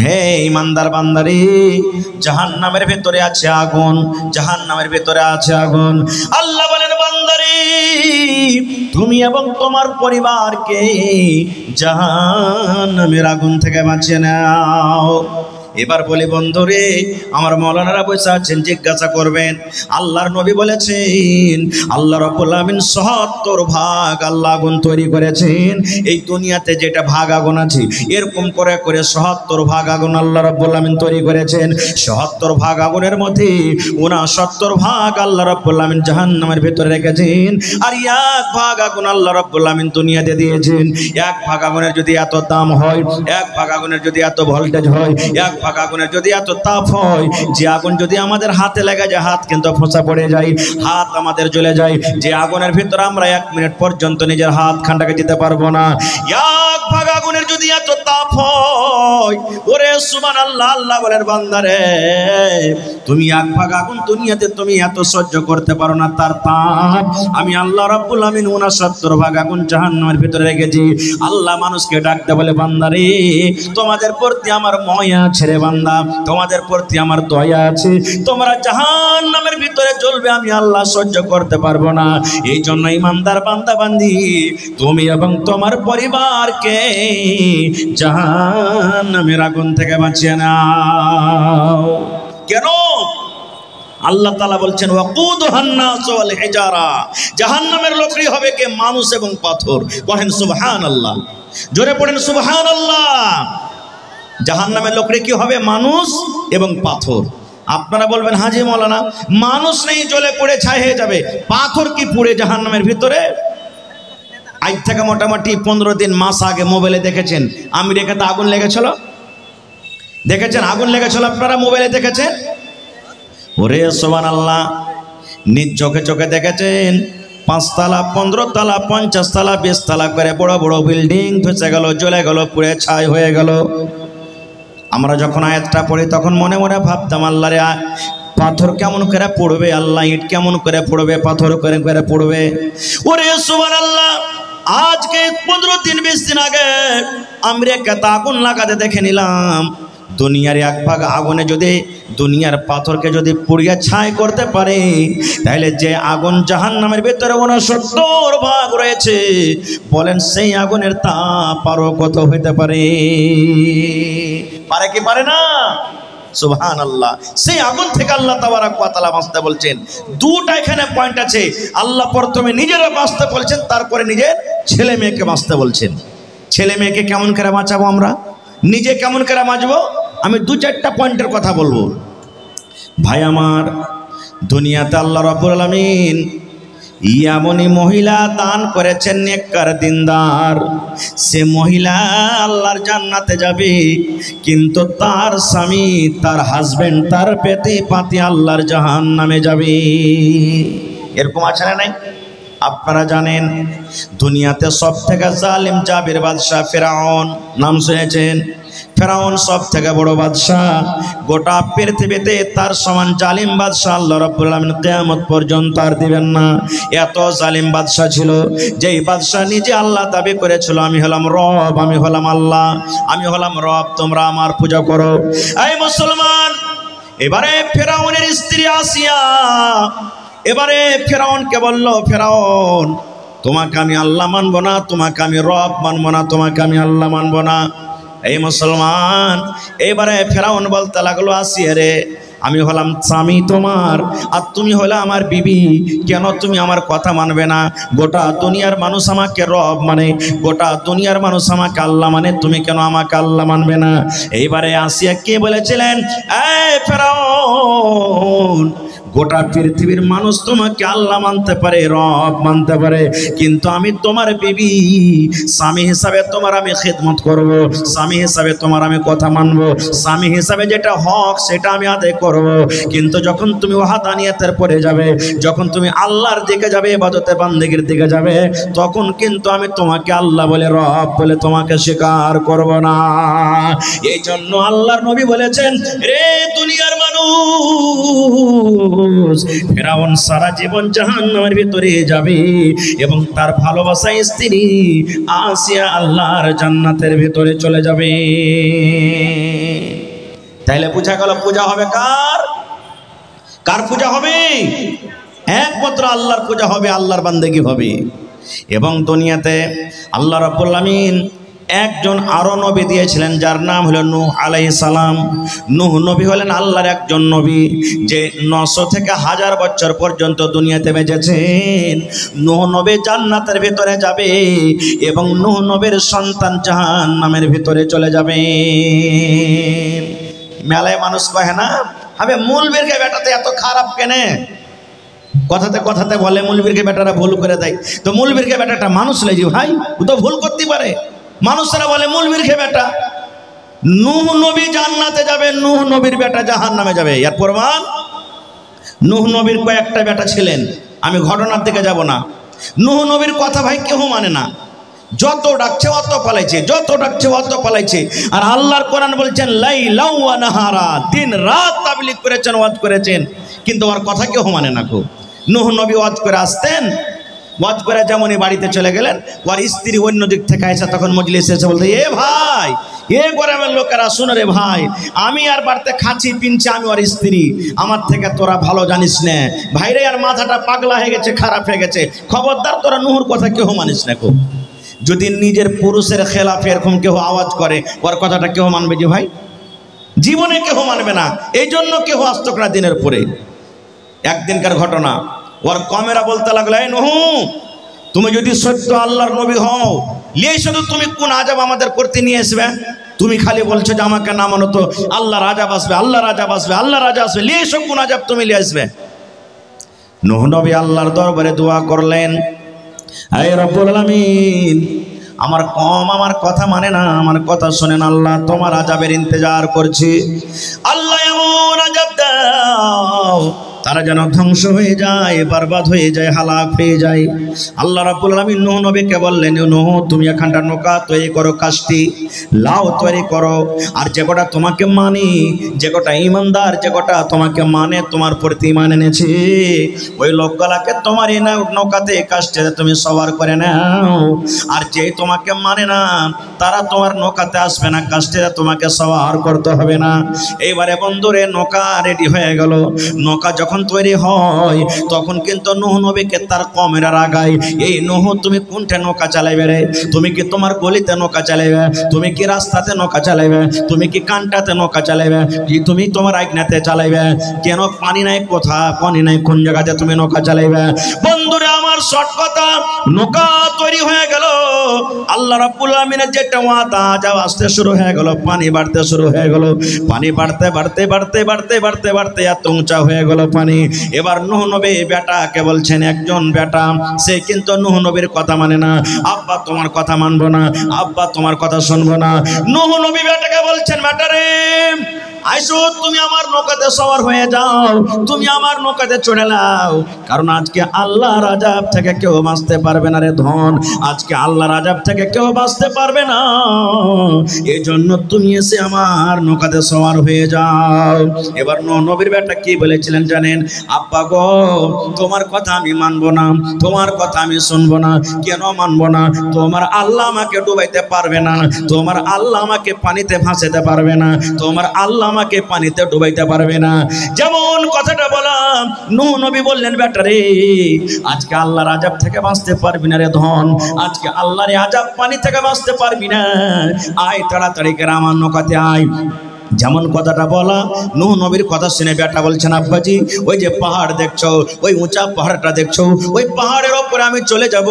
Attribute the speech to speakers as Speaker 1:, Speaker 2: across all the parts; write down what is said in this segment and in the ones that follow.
Speaker 1: হে ইমানদার বান্দারে, জাহান্নামের ভেতরে আছে আগুন, জাহান্নামের ভেতরে আছে আগুন। আল্লাহ বলেন বান্দারে, তুমি এবং তোমার পরিবারকে জাহান্নামের আগুন থেকে বাঁচিয়ে নাও। এবার বলি বন্ধুরে, আমার মাওলানারা বসে আছেন, জিজ্ঞাসা করবেন। আল্লাহর নবী বলেছেন আল্লাহ রাব্বুল আমিন ৭০ ভাগ আল্লাহ আগুন তৈরি করেছেন। এই দুনিয়াতে যেটা ভাগ আগুন আছে, এরকম করে করে ৭০ ভাগ আগুন আল্লাহ রাব্বুল আমিন তৈরি করেছেন। ৭০ ভাগ আগুনের মধ্যে ৬৯ ভাগ আল্লাহ রাব্বুল আমিন জাহান্নামের ভেতরে রেখেছেন। আর ১ ভাগ আগুন আল্লাহ রাব্বুল আমিন দুনিয়াতে দিয়েছেন। ১ ভাগ আগুনের যদি এত দাম হয়, ১ ভাগ আগুনের যদি এত ভোল্টেজ হয়, ১ ভাগ আগুনের যদি এত তাপ হয়, যে আগুন যদি আমাদের হাতে লেগে যায় হাত কিন্তু ফোঁসা পড়ে যায়, হাত আমাদের জ্বলে যায়। যে আগুনের ভিতরে আমরা ১ মিনিট পর্যন্ত নিজের হাত খানটাকে দিতে পারবো না। ১ ভাগ আগুনের যদি এত তাপ হয়, ওরে সুবহানাল্লাহ, আল্লাহ বলেন বান্দারে, তুমি ১ ভাগ আগুন দুনিয়াতে তুমি এত সহ্য করতে পারো না, তার তাপ আমি আল্লাহ রাব্বুল আমিন ৬৯ ভাগ আগুন জাহান্নামের ভিতরে রেখেছি। আল্লাহ মানুষকে ডাকতে বলে বান্দারে, তোমাদের প্রতি আমার মায়া আছে রে বান্দা, তোমাদের প্রতি আমার দয়া আছে, তোমরা জাহান্নামের ভিতরে জ্বলবে, আমি আল্লাহ সহ্য করতে পারবো না। এই জন্য ইমানদার বান্দা বান্দি, তুমি এবং তোমার পরিবারকে জাহান্নামের আগুন থেকে বাঁচিয়ে নাও। কেন? আল্লাহ তাআলা বলছেন ওয়াকুদুহান নাস ওয়াল হিজারা, জাহান্নামের লকড়ি হবে কে? মানুষ এবং পাথর। পড়েন সুবহানাল্লাহ, জোরে পড়েন সুবহানাল্লাহ। জাহান্নামের লকড়ি কি হবে? মানুষ এবং পাথর। আপনারা বলবেন হাজি মাওলানা, মানুষ নেই জ্বলে পড়ে ছাই হয়ে যাবে, পাথর কি পুড়ে জাহান্নামের ভিতরে? আজ থেকে মোটামুটি 15 দিন মাস আগে মোবাইলে দেখেছেন আমেরিকাতে আগুন লেগেছিল, দেখেছেন আগুন লেগেছিল, আপনারা মোবাইলে দেখেছেন? ওরে সুবহানাল্লাহ, নিজ চোখে চোখে দেখেছেন। 5 তলা 15 তলা 50 তলা 20 তলা করে বড় বড় বিল্ডিং ধসে গেল, জ্বলে গেল, পুড়ে ছাই হয়ে গেল। আমরা যখন আয়াতটা পড়ি তখন মনে মনে ভাবতাম, আল্লাহ রে, পাথর কেমন করে পড়বে, আল্লাহ ইট কেমন করে পড়বে, পাথর করে করে পড়বে। ওরে সুবহানাল্লাহ, আজকে 15 দিন 20 দিন আগে আমেরিকাতে আগুন লাগাতে দেখে নিলাম। দুনিয়ার 1 ভাগ আগুনে যদি দুনিয়ার পাথরকে যদি পুড়িয়ে ছাই করতে পারে, তাহলে যে আগুন জাহান্নামের ভিতরে 69 ভাগ রয়েছে, বলেন সেই আগুনের তাপ আরো কত হইতে পারে? পারে কি পারে না? সুবহানাল্লাহ। সেই আগুন থেকে আল্লাহ তাবারাক ওয়া তাআলা বাঁচতে বলছেন। দুটা এখানে পয়েন্ট আছে। আল্লাহ প্রথমে নিজেরা বাঁচতে বলছেন, তারপরে নিজের ছেলে মেয়েকে বাঁচতে বলছেন। ছেলে মেয়েকে কেমন করে বাঁচাবো আমরা, নিজে কেমন করে বাঁচবো, আমি 2-4টা পয়েন্টের কথা বলবো। ভাই আমার, দুনিয়াতে আল্লাহ রাব্বুল আলামিন এমনই মহিলা দান করেছেন, নেককার দিনদার। সে মহিলা আল্লাহর জান্নাতে যাবে, কিন্তু তার স্বামী, তার হাজবেন্ড, তার পেতে পাতি আল্লাহর জাহান্নামে যাবে। এরকম আছে না নাই? আপনারা জানেন দুনিয়াতে সব থেকে জালিম জাবির বাদশাহ ফেরাউন, নাম শুনেছেন? ফেরাউন সব থেকে বড় বাদশাহ। গোটা পৃথিবীতে তার সমান জালিম বাদশাহ আল্লাহ রাব্বুল আলামিন কিয়ামত পর্যন্ত আর দিবেন না। এত জালিম বাদশাহ ছিল, যেই বাদশাহ নিজে আল্লাহ দাবি করেছিল, আমি হলাম রব, আমি হলাম আল্লাহ, আমি হলাম রব, তোমরা আমার পূজা করো। এই মুসলমান, এবারে ফেরাউনের স্ত্রী আসিয়া এবারে ফেরাউনকে বলল, ফেরাউন, তোমাকে আমি আল্লাহ মানবো না, তোমাকে আমি রব মানবো না, তোমাকে আমি আল্লাহ মানবো না। এই মুসলমান, এবারে ফেরাউন বলতে লাগলো, আসিয়া রে, আমি হলাম স্বামী তোমার, আর তুমি হলে আমার বিবি, কেন তুমি আমার কথা মানবে না? গোটা দুনিয়ার মানুষ আমাকে রব মানে, গোটা দুনিয়ার মানুষ আমাকে আল্লাহ মানে, তুমি কেন আমাকে আল্লাহ মানবে না? এইবারে আসিয়া কে বলেছিলেন, এই ফেরাউন, গোটা পৃথিবীর মানুষ তোমাকে আল্লাহ মানতে পারে, রব মানতে পারে, কিন্তু আমি তোমার বিবি, স্বামী হিসাবে তোমার আমি খিদমত করব, স্বামী হিসাবে তোমার আমি কথা মানব, স্বামী হিসাবে যেটা হক সেটা আমি আদায় করব। কিন্তু যখন তুমি ওয়াহদানিয়তের পরে যাবে, যখন তুমি আল্লাহর দিকে যাবে, ইবাদতে বান্দেগীর দিকে যাবে, তখন কিন্তু আমি তোমাকে আল্লাহ বলে, রব বলে তোমাকে স্বীকার করব না। এই জন্য আল্লাহর নবী বলেছেন, রে দুনিয়ার মানুষ, ফেরাউন সারা জীবন জাহান্নামের ভিতরে যাবে, এবং তার ভালোবাসা স্ত্রী আসিয়া আল্লাহর জান্নাতের ভিতরে চলে যাবে। তাইলে বুঝা গেল পূজা হবে কার? কার পূজা হবে? একমাত্র আল্লাহর পূজা হবে, আল্লাহর বান্দেগি হবে। এবং দুনিয়াতে আল্লাহ রাব্বুল আলামিন একজন আরো নবী দিয়েছিলেন, যার নাম হলো নূহ আলাইহিস সালাম। নূহ নবী হলেন আল্লাহর একজন নবী, যে 900 থেকে 1000 বছর পর্যন্ত দুনিয়াতে বেঁচেছেন। নূহ নবী জান্নাতের ভিতরে যাবে এবং নূহ নবীর সন্তান জাহান্নামের ভিতরে চলে যাবে। মেলায় মানুষ কহে না, হবে মূলবীরকে বেটাতে এত খারাপ কেনে? কথাতে কথাতে বলে মূলবীরকে বেটারা ভুল করে দেয়। তো মূলবীরকে বেটাটা মানুষ লেজি ভাই, ও তো ভুল করতে পারে। মানুষরা বলে মূলবীরকে বেটা। নূহ নবী জান্নাতে যাবে, নূহ নবীর বেটা জাহান্নামে যাবে। এর প্রমাণ, নূহ নবীর কয়েকটা বেটা ছিলেন। আমি ঘটনার দিকে যাব না। নূহ নবীর কথা ভাই কেউ মানে না। যত ডাকছে অত পালাইছে, যত ডাকছে অত পালাইছে। আর আল্লাহর কোরআন বলছেন লাইলা ওয়া নাহারা, দিন রাত তাবলীগ করেছেন, ওয়াজ করেছেন, কিন্তু ওর কথা কেউ মানে না। খুব নূহ নবী ওয়াজ করে আসতেন, ওয়াজ করে যেমনই বাড়িতে চলে গেলেন, ওর স্ত্রী অন্য দিক থেকে এসে তখন মজলিসে এসে বলতে, এ ভাই, এ গ্রামের লোকেরা শুনো রে ভাই, আমি আর বাড়িতে খাচ্ছি পিনছি, আমি ওর স্ত্রী, আমার থেকে তোরা ভালো জানিস না ভাইরে, আর মাথাটা পাগলা হয়ে গেছে, খারাপ হয়ে গেছে, খবরদার তোরা নূহর কথা কেউ মানিস না। খুব যদি নিজের পুরুষের খেলাফে এরকম কেউ আওয়াজ করে, ওর কথাটা কেউ মানবে যে ভাই? জীবনে কেউ মানবে না। এই জন্য কেউ আসতো না দিনের পরে। একদিনকার ঘটনা, ওর কমেরা বলতে লাগলো, এই নূহ, তুমি যদি সত্য আল্লাহর নবী হও, লিয়ে শুধু তুমি কোন আযাব আমাদের করতে নিয়ে আসবে? তুমি খালি বলছো যে আমাকে না মানো তো আল্লাহর আযাব আসবে, আল্লাহর আযাব আসবে, আল্লাহর আযাব আসবে, লিয়ে এসো কোন আযাব তুমি লিয়ে আসবে? নূহ নবী আল্লাহর দরবারে দোয়া করলেন, হে রব্বুল আলামিন, আমার কথা মানে না, আমার কথা শোনেন আল্লাহ, তোমার আযাবের ইন্তজার করছি। আল্লাহ এমন আযাব দাও তারা যেন ধ্বংস হয়ে যায়, বরবাদ হয়ে যায়, হালাক হয়ে যায়। আল্লাহ রাব্বুল আলামিন নূহ নবীকে বললেন, নূহ, তুমি এখানটা নৌকা তৈরি করো, কাষ্টি লাউ তৈরি করো, আর যে কটা তোমাকে মানে, যে কটা ইমানদার, যে কটা তোমাকে মানে, তোমার প্রতি ঈমান এনেছে, ওই লোকগুলাকে তোমার এই নৌকাতে কাষ্টিতে তুমি সওয়ার করে নাও। আর যে তোমাকে মানে না, তারা তোমার নৌকাতে আসবে না, কাষ্টিতে তোমাকে সওয়ার করতে হবে না। এইবারে বন্ধুরে নৌকা রেডি হয়ে গেল। নৌকা যখন তৈরি হয় তখন কিন্তু নূহ নবীকে তার কমেরা রাগায়, এই নূহ, তুমি কোনটা নৌকা চালাইবে রে? তুমি কি তোমার গলিতে নৌকা চালাইবে? তুমি কি রাস্তাতে নৌকা চালাইবে? তুমি কি কানটাতে নৌকা চালাইবে? কি তুমি তোমার আইনাতে চালাইবে? কেন পানি নাই, কোথা পানি নাই, কোন জায়গাতে তুমি নৌকা চালাইবে? বন্ধুরে আমার শর্ট কথা, নৌকা তৈরি হয়ে গেল। আল্লাহ রাব্বুল আলামিনের যেটা ওয়াদা, যাও আসতে শুরু হয়ে গেল, পানি বাড়তে শুরু হয়ে গেল, পানি বাড়তে বাড়তে বাড়তে বাড়তে বাড়তে বাড়তে এত উঁচা হয়ে গেল পানি। এবার নূহ নবী বেটাকে বলছেন, একজন বেটা, সে কিন্তু নূহ নবীর কথা মানে না। আব্বা তোমার কথা মানবো না, আব্বা তোমার কথা শুনবো না। নূহ নবী বেটাকে বলছেন, বেটারে আইসো, তুমি আমার নৌকাতে সওয়ার হয়ে যাও, তুমি আমার নৌকাতে চড়ে নাও, কারণ আজকে আল্লাহর আযাব থেকে কেউ বাঁচতে পারবে না রে ধন, আজকে আল্লাহর আযাব থেকে কেউ বাঁচতে পারবে না, এই জন্য তুমি এসে আমার নৌকাতে সওয়ার হয়ে যাও। এবার নূহ নবীর বেটা কি বলেছিলেন জানেন? আব্বা গো, তোমার কথা আমি মানবো না, তোমার কথা আমি শুনবো না। কেন মানবো না? তোমার আল্লাহ আমাকে ডুবাইতে পারবে না, তোমার আল্লাহ আমাকে পানিতে ভাসাতে পারবে না, তোমার আল্লাহ আমাকে পানিতে ডুবাইতে পারবে না। যেমন কথাটা বললাম, নূহ নবী বললেন, বেটারে আজকে আল্লাহর আযাব থেকে বাঁচতে পারবি না রে ধন, আজকে আল্লাহর আযাব পানি থেকে বাঁচতে পারবি না, আয় তাড়াতাড়ি করে আমার নৌকাতে আয়। যেমন কথাটা বলা, নূহ নবীর কথা শুনে বেটা বলছেন, আব্বাজি ওই যে পাহাড় দেখছো, ওই উঁচা পাহাড়টা দেখছো, ওই পাহাড়ের ওপরে আমি চলে যাব,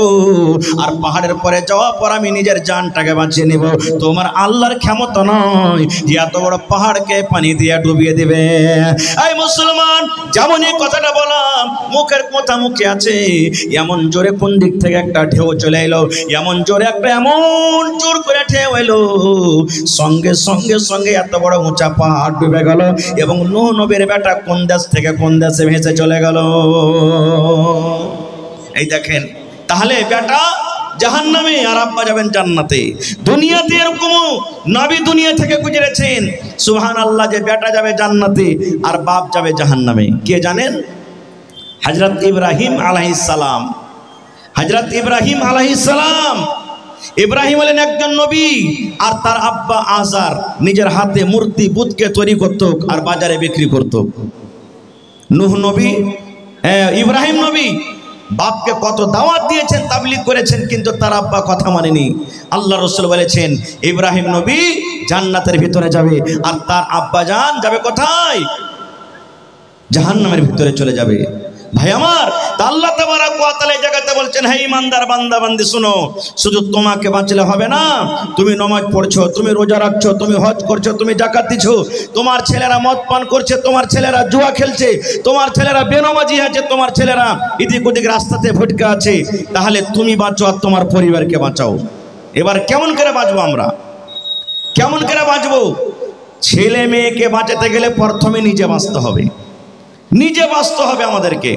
Speaker 1: আর পাহাড়ের পরে যাওয়ার পর আমি নিজের জানটাকে বাঁচিয়ে নিব। তোমার আল্লাহর ক্ষমতা নয় যে এত বড় পাহাড়কে পানি দিয়ে ডুবিয়ে দিবে। এই মুসলমান, যেমন এই কথাটা বললাম, মুখের কথা মুখে আছে, এমন জোরে কোন দিক থেকে একটা ঢেউ চলে এলো, এমন জোরে একটা, এমন জোর করে ঢেউ এলো, সঙ্গে সঙ্গে সঙ্গে এত বড় উঁচা পাহাড় ডুবে গেল। এবং নূহ নবীর বেটা কোন দেশ থেকে কোন দেশে ভেসে চলে গেল। এই দেখেন, তাহলে বেটা জাহান্নামে আর আব্বা যাবেন জান্নাতে। দুনিয়াতে এরকম নবী দুনিয়া থেকে গুজরেছেন, সুবহানাল্লাহ, যে বেটা যাবে জান্নাতে আর বাপ যাবে জাহান্নামে। কে জানেন? হযরত ইব্রাহিম আলাইহিস সালাম। হযরত ইব্রাহিম আলাইহিস সালাম ইব্রাহিম হলেন একজন নবী, আর তার আব্বা আজার নিজের হাতে মূর্তি বুতকে তৈরি করত আর বাজারে বিক্রি করত। নূহ নবী, ইব্রাহিম নবী বাপকে কত দাওয়াত দিয়েছেন, তাবলীগ করেছেন, কিন্তু তার আব্বা কথা মানেনি। আল্লাহ রাসূল বলেছেন ইব্রাহিম নবী জান্নাতের ভিতরে যাবে, আর তার আব্বা জান যাবে কোথায়? জাহান্নামের ভিতরে চলে যাবে। ভাই আমার, তা আল্লাহ তাবারক ওয়া তাআলা এই জায়গাতে বলছেন, হে ইমানদার বান্দা বান্দি শুনো, শুধু তোমাকে বাঁচলে হবে না। তুমি নামাজ পড়ছো, তুমি রোজা রাখছো, তুমি হজ করছো, তুমি যাকাত দিছো, তোমার ছেলেরা মদ পান করছে, তোমার ছেলেরা জুয়া খেলছে, তোমার ছেলেরা বেনামাজি আছে, তোমার ছেলেরা এদিক ওদিক রাস্তাতে ভটকে আছে, তাহলে তুমি বাঁচো আর তোমার পরিবারকে বাঁচাও। এবার কেমন করে বাঁচবো আমরা? কেমন করে বাঁচবো? ছেলে মেয়েকে বাঁচাতে গেলে প্রথমে নিজে বাঁচতে হবে, নিজে বাঁচতে হবে আমাদেরকে।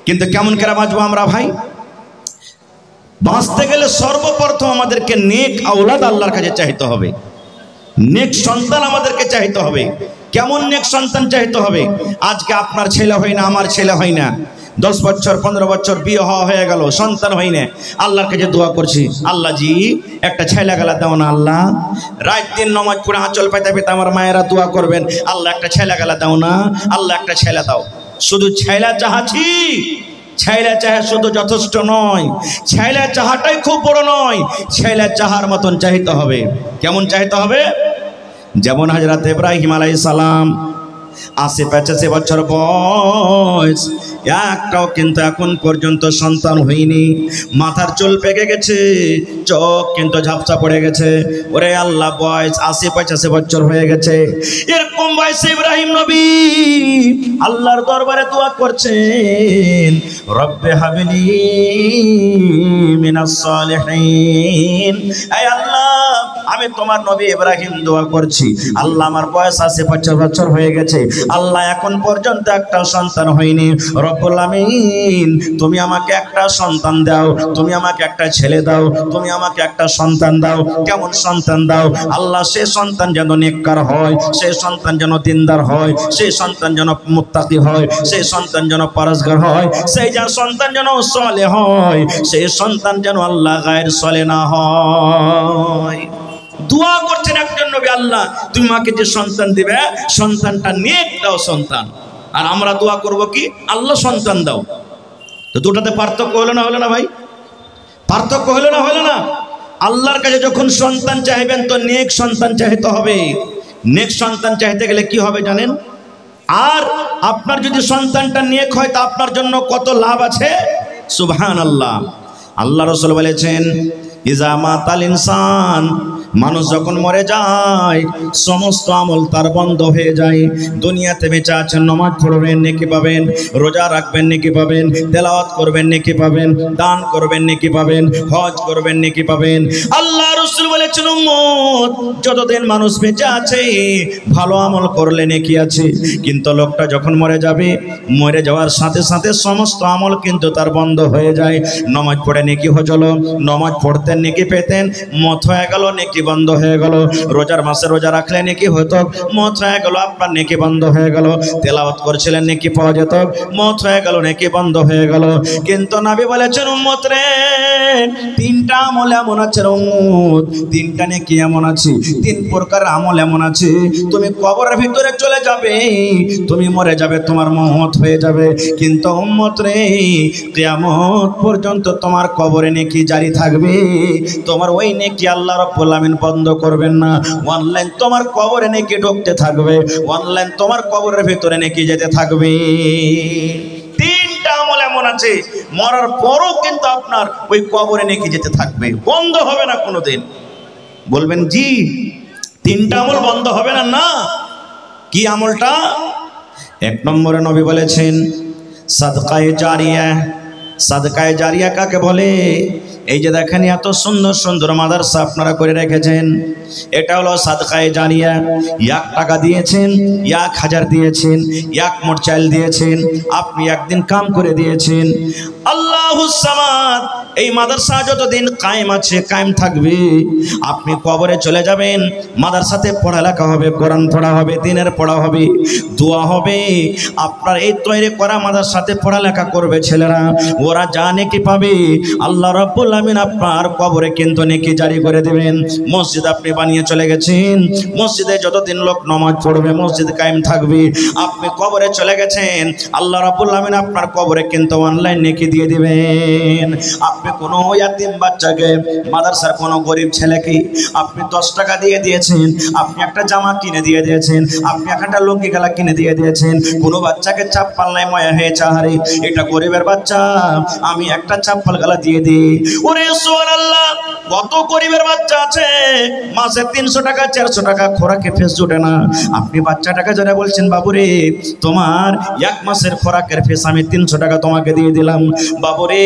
Speaker 1: কিন্তু কেমন করে বাঁচবো আমরা ভাই? বাঁচতে গেলে সর্বপ্রথম আমাদেরকে নেক আওলাদ আল্লাহর কাছে চাইতে হবে, নেক সন্তান আমাদেরকে চাইতে হবে। কেমন নেক সন্তান চাইতে হবে? আজকে আপনার ছেলে হয় না, আমার ছেলে হয় না, 10 বছর 15 বছর বিয়ে হয়ে গেল, সন্তান হয় না, আল্লাহর কাছে দোয়া করছি, আল্লাহ জি একটা ছেলে গেলা দাও না আল্লাহ। রাত দিন নামাজ পড়ে আঁচল পেতে পেতে আমার মায়েরা দোয়া করবেন, আল্লাহ একটা ছেলে গেলা দাও না, আল্লাহ একটা ছেলে দাও। শুধু ছেলে চাহাচ্ছি, ছেলে চাহে শুধু যথেষ্ট নয়, ছেলে চাহাটাই খুব বড় নয়, ছেলে চাহার মতন চাইতে হবে। কেমন চাইতে হবে? যেমন হযরত ইব্রাহিম আলাইহিস সালাম 80-85 বছর বয়স, একটাও কিন্তু এখন পর্যন্ত সন্তান হয়নি, মাথার চুল পেকে গেছে, চোখ কিন্তু ঝাপসা পড়ে গেছে। ওরে আল্লাহ, বয়স 80-85 বছর হয়ে গেছে, এরকম বয়সে ইব্রাহিম নবী আল্লাহর দরবারে দোয়া করছেন, রব্বে হাবলি মিনাস সালিহিন। এই আল্লাহ, আমি তোমার নবী ইব্রাহিম দোয়া করছি, আল্লাহ আমার বয়স 80-85 বছর হয়ে গেছে, আল্লাহ এখন পর্যন্ত একটা সন্তান হয়নি, রব্বুল আমিন তুমি আমাকে একটা সন্তান দাও, তুমি আমাকে একটা ছেলে দাও, তুমি আমাকে একটা সন্তান দাও। কেমন সন্তান দাও আল্লাহ? সে সন্তান যেন নেককার হয়, সে সন্তান যেন দিনদার হয়, সে সন্তান যেন মুত্তাকি হয়, সে সন্তান যেন পরহেজগার হয়, সেই যা সন্তান যেন সালেহ হয়, সেই সন্তান যেন আল্লাহ গায়ের সালেহ না হয়। দোয়া করছেন একজন নবী, আল্লাহ তুমি আমাকে যে সন্তান দিবে সন্তানটা নেক দাও সন্তান। আর আমরা দোয়া করব কি? আল্লাহ সন্তান দাও। তো দুটাতে পার্থক্য হলো না? হলো না ভাই? পার্থক্য হলো না? হলো না? আল্লাহর কাছে যখন সন্তান চাইবেন তো নেক সন্তান চাইতে হবে। নেক সন্তান চাইতে গেলে কি হবে জানেন? আর আপনার যদি সন্তানটা নেক হয় তা আপনার জন্য কত লাভ আছে, সুবহানাল্লাহ। আল্লাহ রাসূল বলেছেন, ইজা মাতাল ইনসান, মানুষ যখন মরে যায় সমস্ত আমল তার বন্ধ হয়ে যায়। দুনিয়াতে বেঁচে আছেন, নামাজ পড়বেন নেকি পাবেন, রোজা রাখবেন নেকি পাবেন, তেলাওয়াত করবেন নেকি পাবেন, দান করবেন নেকি পাবেন, হজ করবেন নেকি পাবেন। আল্লাহ রাসূল বলেছেন, উম্মত যতদিন মানুষ বেঁচে আছে ভালো আমল করলে নেকি আছে, কিন্তু লোকটা যখন মরে যাবে, মরে যাওয়ার সাথে সাথে সমস্ত আমল কিন্তু তার বন্ধ হয়ে যায়। নামাজ পড়ে নেকি হলো, নামাজ পড়তেন নেকি পেতেন, মত হয়ে গেল নেকি বন্ধ হয়ে গেল। রোজার মাসে রোজা রাখলে নেকি হতো, মত হয়ে গেল আপনার নেকি বন্ধ হয়ে গেল। তেলাওয়াত করছিলেন নেকি পাওয়া যেত, মত হয়ে গেল নেকি বন্ধ হয়ে গেল। কিন্তু নবী বলেছেন, উম্মত রে তিনটা আমল এমন আছে, উম্মত তিনটা নেকি এমন আছে, 3 প্রকার আমল এমন আছে, তুমি কবরের ভিতরে চলে যাবে, তুমি মরে যাবে, তোমার মওত হয়ে যাবে, কিন্তু উম্মত রে কিয়ামত পর্যন্ত তোমার কবরে নেকি জারি থাকবে, তোমার ওই নেকি আল্লাহ রাব্বুল আমিন বন্ধ করবেন না। অনলাইন তোমার কবরে নেকি ঢুকতে থাকবে, অনলাইন তোমার কবরের ভিতরে নেকি যেতে থাকবে। 3টা আমল এমন আছে মরার পরও কিন্তু আপনার ওই কবরে নেকি যেতে থাকবে, বন্ধ হবে না কোনোদিন। বলবেন জি 3টা আমল বন্ধ হবে না? না। কি আমলটা? 1 নম্বরে নবী বলেছেন সাদকায়ে জারিয়া। সাদকায়ে জারিয়া কাকে বলে? এই যে দেখেন এত সুন্দর সুন্দর মাদ্রাসা আপনারা করে রেখেছেন, এটা হলো সাদকায়ে জারিয়া। 1 টাকা দিয়েছেন, 1000 দিয়েছেন, 1 মোট চাল দিয়েছেন, আপনি একদিন কাম করে দিয়েছেন, আল্লাহুস সামাদ। এই মাদ্রাসা যতদিন কায়েম আছে, কায়েম থাকবে। আপনি কবরে চলে যাবেন, মাদ্রাসাতে পড়ালেখা হবে, কোরআন পড়া হবে, দিনের পড়া হবে, দোয়া হবে। আপনার এই তৈরি করা মাদ্রাসাতে পড়ালেখা করবে ছেলেরা, ওরা যা নেকি পাবে আল্লাহ রাব্বুল আমিন আপনার কবরে কিন্তু নেকি জারি করে দেবেন। মসজিদ আপনি বানিয়ে চলে গেছেন, মসজিদে যতদিন লোক নামাজ পড়বে, মসজিদ কায়েম থাকবে। আপনি কবরে চলে গেছেন, আল্লাহ রাব্বুল আমিন আপনার কবরে কিন্তু অনলাইন নেকি দিয়ে দিবেন। আপনি কোনো ইয়াতিম বাচ্চাকে, মাদ্রাসার কোনো গরিব ছেলেকে আপনি 10 টাকা দিয়ে দিয়েছেন, আপনি একটা জামা কিনে দিয়ে দিয়েছেন, আপনি একটা লুঙ্গি গালা কিনে দিয়ে দিয়েছেন। কোনো বাচ্চাকে চাপ্পাল নাই ময়া হয়েছে, আরে এটা গরিবের বাচ্চা, আমি একটা চাপ্পাল গালা দিয়ে দিই। ওরে সুবহানাল্লাহ, কত গরিবের বাচ্চা আছে মাসে 300 টাকা 400 টাকা খোরাকে ফেস জুটে না। আপনি বাচ্চাটাকে যারা বলছেন, বাবুরে তোমার 1 মাসের খোরাকের ফেস আমি 300 টাকা তোমাকে দিয়ে দিলাম, বাবুরে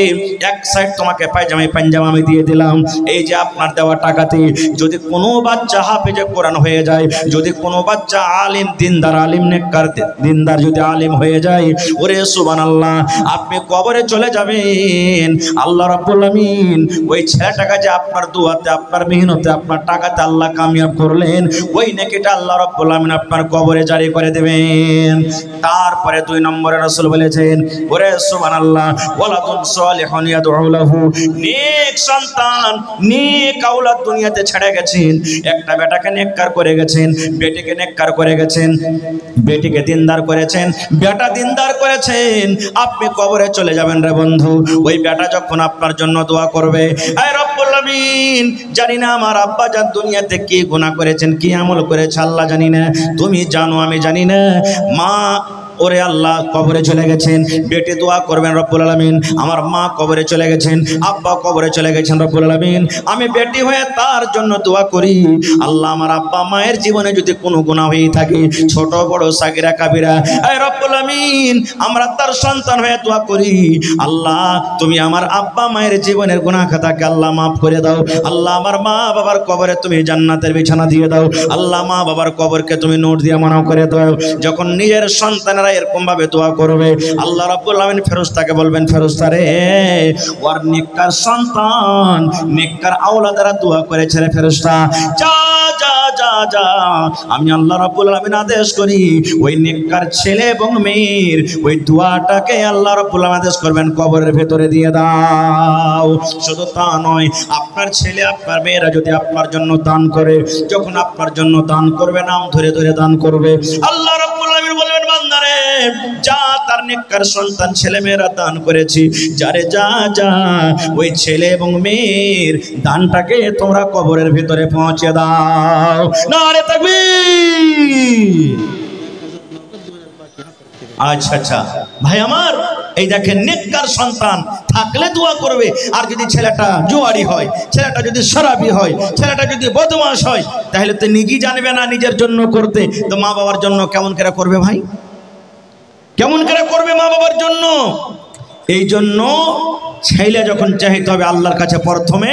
Speaker 1: 1 সাইড তোমাকে পায়জামা আমি দিয়ে দিলাম। এই যে আপনার দেওয়া টাকাতে যদি কোনো বাচ্চা হাফেজে কোরআন হয়ে যায়, যদি কোনো বাচ্চা আলিম দিনদার, আলিম নেককার দিনদার যদি আলিম হয়ে যায়, ওরে সুবহানাল্লাহ, আপনি কবরে চলে যাবেন। আল্লাহ রাব্বুল আমিন ওই ছেলেটাকে যে আপনার দুয়াতে, আপনার মেহনতে, আপনার টাকাতে আল্লাহ কামিয়াব করলেন, ওই নেকিটা আল্লাহ রাব্বুল আমিন আপনার কবরে জারি করে দেবেন। তারপরে 2 নম্বরে রাসূল বলেছেন, ওরে সুবহানাল্লাহ, ওয়ালাদুন সালিহুন ইয়াদউ লাহু, নেক সন্তান, নেক আওলাদ দুনিয়াতে ছেড়ে গেছেন। একটা বেটাকে নেককার করে গেছেন, বেটিকে নেককার করে গেছেন, বেটিকে দিনদার করেছেন, বেটা দিনদার করেছেন। আপনি কবরে চলে যাবেন রে বন্ধু, ওই বেটা যখন আপনার জন্য দোয়া করবে, আয় রব্বুল আমিন, জানি না আমার আব্বা জান দুনিয়াতে কি গুনাহ করেছেন, কি আমল করেছে আল্লাহ জানি না, তুমি জানো, আমি জানি না। মা, ওরে আল্লাহ কবরে চলে গেছেন, বেটি দোয়া করবেন রব্বুল আলামিন, আমার মা কবরে চলে গেছেন, আব্বা কবরে চলে গেছেন রব্বুল আলামিন, আমি বেটি হয়ে তার জন্য দোয়া করি। আল্লাহ আমার আব্বা মায়ের জীবনে যদি কোনো গুনাহ হয়ে থাকে, ছোট বড় সাগিরা কাবিরা, আয় রব্বুল আমিন, আমরা তার সন্তান হয়ে দোয়া করি, আল্লাহ তুমি আমার আব্বা মায়ের জীবনের গুনাহ খাতাকে আল্লাহ মাফ করে দাও। আল্লাহ আমার মা বাবার কবরে তুমি জান্নাতের বিছানা দিয়ে দাও। আল্লাহ মা বাবার কবরকে তুমি নূর দিয়ে মানাও করে দাও। যখন নিজের সন্তানেরা এরকম ভাবে দোয়া করবে, আল্লাহ রাব্বুল আমিন ফেরেশতাকে বলবেন, ফেরেশতা রে, ওর নেককার সন্তান, নেককার আওলাদেরা দোয়া করেছে রে ফেরেশতা, যা যা যা যা, আমি আল্লাহ রাব্বুল আমিন আদেশ করি ওই নেককার ছেলে এবং মেয়ের ওই দোয়াটাকে আল্লাহ রাব্বুল আমিন আদেশ করবেন কবরের ভেতরে দিয়ে দাও। শুধু তা নয়, আপনার ছেলে আপনার মেয়েরা যদি আপনার জন্য দান করে, যখন আপনার জন্য দান করবে, নাম ধরে ধরে দান করবে, আল্লাহ রাব্বুল আমিন বলবেন, বান্দারে যা, তার নেককার সন্তান ছেলে মেয়েরা দান করেছি, যারে যা যা, ওই ছেলে এবং মেয়ের দানটাকে তোমরা কবরের ভিতরে পৌঁছে দাও। নারে তাকবীর। আচ্ছা আচ্ছা ভাই আমার, এই দেখেন নেককার সন্তান থাকলে দোয়া করবে। আর যদি ছেলেটা জুয়ারি হয়, ছেলেটা যদি শরাবি হয়, ছেলেটা যদি বদমাশ হয়, তাহলে তো নিজেই জানবে না নিজের জন্য করতে, তো মা বাবার জন্য কেমন করে করবে ভাই, কেমন করে করবে মা বাবার জন্য? এই জন্য ছেলে যখন চাইতে হবে আল্লাহর কাছে, প্রথমে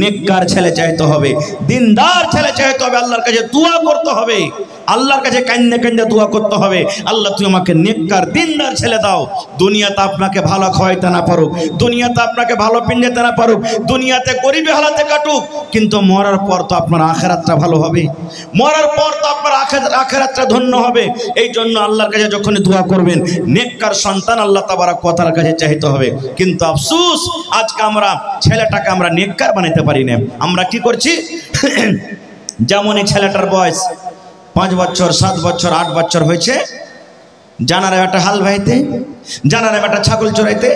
Speaker 1: নেককার ছেলে চাইতে হবে, দিনদার ছেলে চাইতে হবে, আল্লাহর কাছে দোয়া করতে হবে, আল্লাহর কাছে কান্দে কান্দে দোয়া করতে হবে, আল্লাহ তুমি আমাকে নেককার দিনদার ছেলে দাও। দুনিয়াতে আপনাকে ভালো খাওয়াইতে না পারুক, দুনিয়াতে আপনাকে ভালো পিন্ডাতে না পারুক, দুনিয়াতে গরিবী হালাতে কাটুক, কিন্তু মরার পর তো আপনার আখিরাতটা ভালো হবে, মরার পর তো আপনার আখিরাতটা ধন্য হবে। এই জন্য আল্লাহর কাছে যখন দোয়া করবেন, নেককার সন্তান আল্লাহ তাবারক ওয়া তাআলার কাছে চাইতে হবে। কিন্তু আফসোস, আজকে আমরা ছেলেটাকে আমরা নেককার বানাইতে পারি না। আমরা কি করছি, যেমন এই ছেলেটার বয়স 5 বছর 7 বছর 8 বছর হয়েছে, জানারে বেটা হাল ভাইতে, জানারে বেটা ছাগল চড়াইতে,